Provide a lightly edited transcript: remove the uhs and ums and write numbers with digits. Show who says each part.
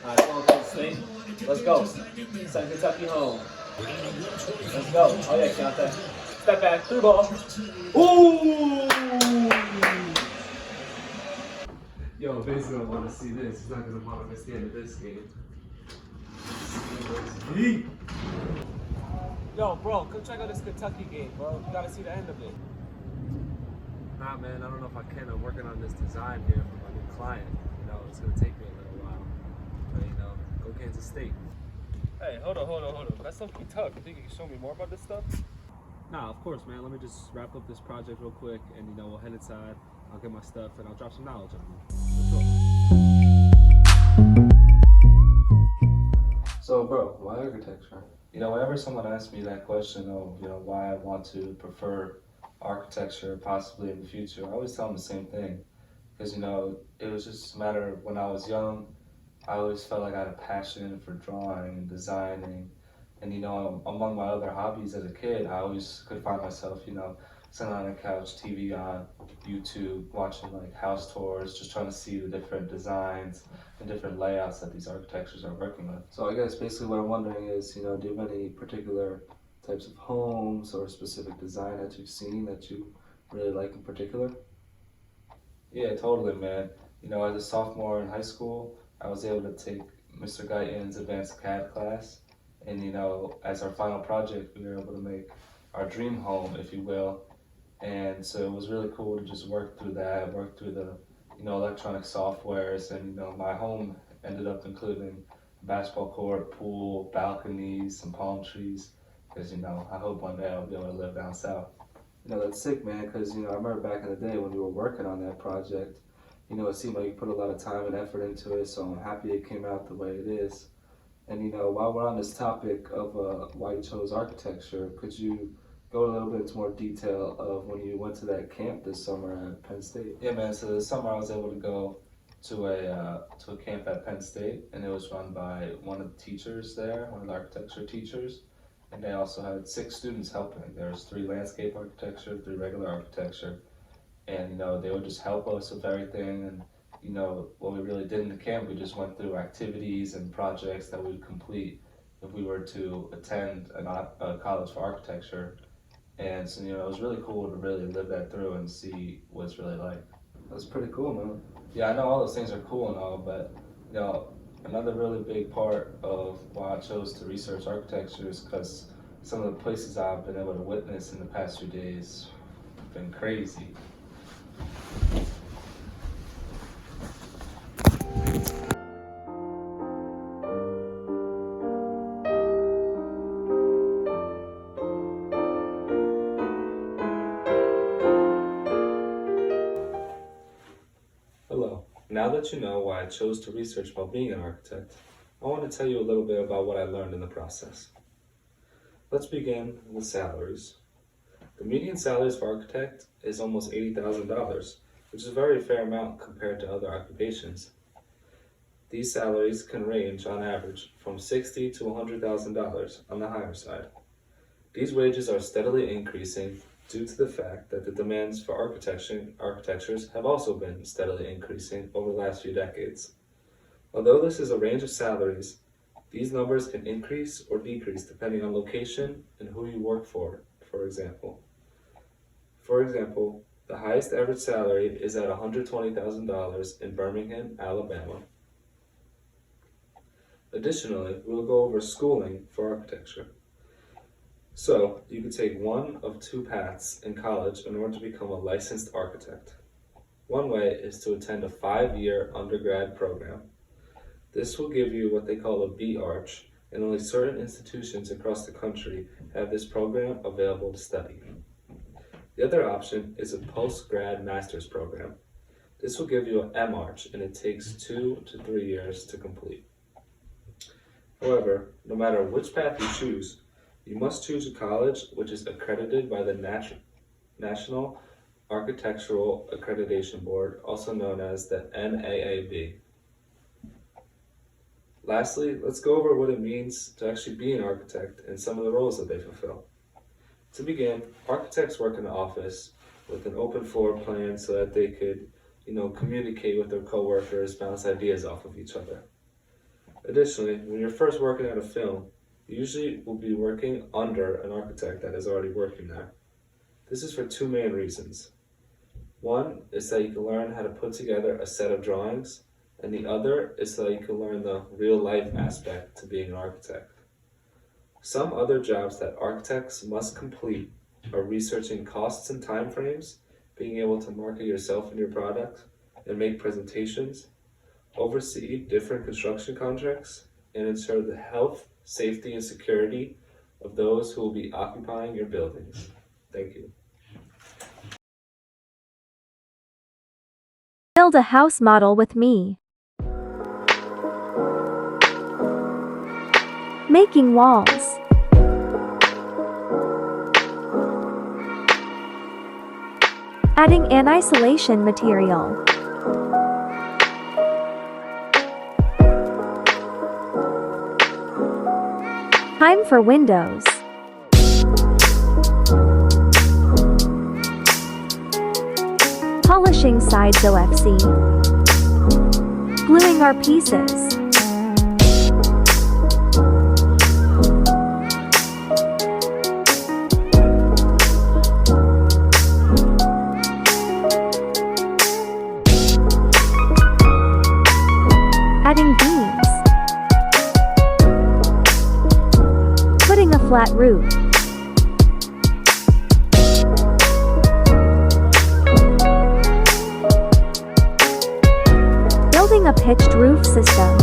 Speaker 1: All right, going to the swing. Let's go. Send Kentucky home. Let's go. Oh yeah, Keontae. Step back, through ball. Ooh!
Speaker 2: Yo, basically, I want to see this. It's not because I'm want to miss the end of this game.
Speaker 1: Yo, bro, come check out this Kentucky game, bro. You gotta see the end of it.
Speaker 2: Nah, man, I don't know if I can. I'm working on this design here for my new client. You know, it's gonna take me a little while. But you know, go Kansas State.
Speaker 1: Hey, hold on. That's something tough. You think you can show me more about this stuff?
Speaker 2: Nah, of course, man. Let me just wrap up this project real quick, and you know, we'll head inside. I'll get my stuff, and I'll drop some knowledge on you. So, bro, why architecture? You know, whenever someone asks me that question of, you know, why I want to prefer architecture possibly in the future, I always tell them the same thing. Because, you know, it was just a matter of when I was young, I always felt like I had a passion for drawing and designing. And, you know, among my other hobbies as a kid, I always could find myself, you know, sitting on a couch, TV on, YouTube, watching like house tours, just trying to see the different designs and different layouts that these architectures are working with. So I guess basically what I'm wondering is, you know, do you have any particular types of homes or specific design that you've seen that you really like in particular? Yeah, totally, man. You know, as a sophomore in high school, I was able to take Mr. Guyton's advanced CAD class, and you know, as our final project, we were able to make our dream home, if you will. And so it was really cool to just work through that, work through the, you know, electronic softwares, and you know, my home ended up including a basketball court, pool, balconies, some palm trees, because you know, I hope one day I'll be able to live down south. You know, that's sick, man, because, you know, I remember back in the day when we were working on that project, you know, it seemed like you put a lot of time and effort into it, so I'm happy it came out the way it is. And, you know, while we're on this topic of why you chose architecture, could you go a little bit into more detail of when you went to that camp this summer at Penn State? Yeah, man, so this summer I was able to go to a camp at Penn State, and it was run by one of the teachers there, one of the architecture teachers. And they also had 6 students helping. There was 3 landscape architecture, 3 regular architecture, and you know they would just help us with everything. And you know what we really did in the camp, we just went through activities and projects that we would complete if we were to attend a college for architecture. And so you know it was really cool to really live that through and see what it's really like. That's pretty cool, man. Yeah, I know all those things are cool and all, but you know, another really big part of why I chose to research architecture is because some of the places I've been able to witness in the past few days have been crazy. Hello. Now that you know why I chose to research about being an architect, I want to tell you a little bit about what I learned in the process. Let's begin with salaries. The median salaries for architect is almost $80,000, which is a very fair amount compared to other occupations. These salaries can range on average from $60,000 to $100,000 on the higher side. These wages are steadily increasing due to the fact that the demands for architectures have also been steadily increasing over the last few decades. Although this is a range of salaries, these numbers can increase or decrease depending on location and who you work for example. For example, the highest average salary is at $120,000 in Birmingham, Alabama. Additionally, we'll go over schooling for architecture. So, you could take one of 2 paths in college in order to become a licensed architect. One way is to attend a 5-year undergrad program. This will give you what they call a B-Arch, and only certain institutions across the country have this program available to study. The other option is a post-grad master's program. This will give you an M-Arch, and it takes 2 to 3 years to complete. However, no matter which path you choose, you must choose a college which is accredited by the National Architectural Accreditation Board, also known as the NAAB. Lastly, let's go over what it means to actually be an architect and some of the roles that they fulfill. To begin, architects work in the office with an open floor plan so that they could, communicate with their coworkers, bounce ideas off of each other. Additionally, when you're first working at a film, you usually will be working under an architect that is already working there. This is for two main reasons. One is that you can learn how to put together a set of drawings, and the other is so that you can learn the real-life aspect to being an architect. Some other jobs that architects must complete are researching costs and timeframes, being able to market yourself and your product, and make presentations, oversee different construction contracts, and ensure the health, safety, and security of those who will be occupying your buildings. Thank you.
Speaker 3: Build a house model with me. Making walls. Adding an isolation material. Time for windows. Polishing sides OFC. Gluing our pieces. Adding beams. Putting a flat roof. Building a pitched roof system.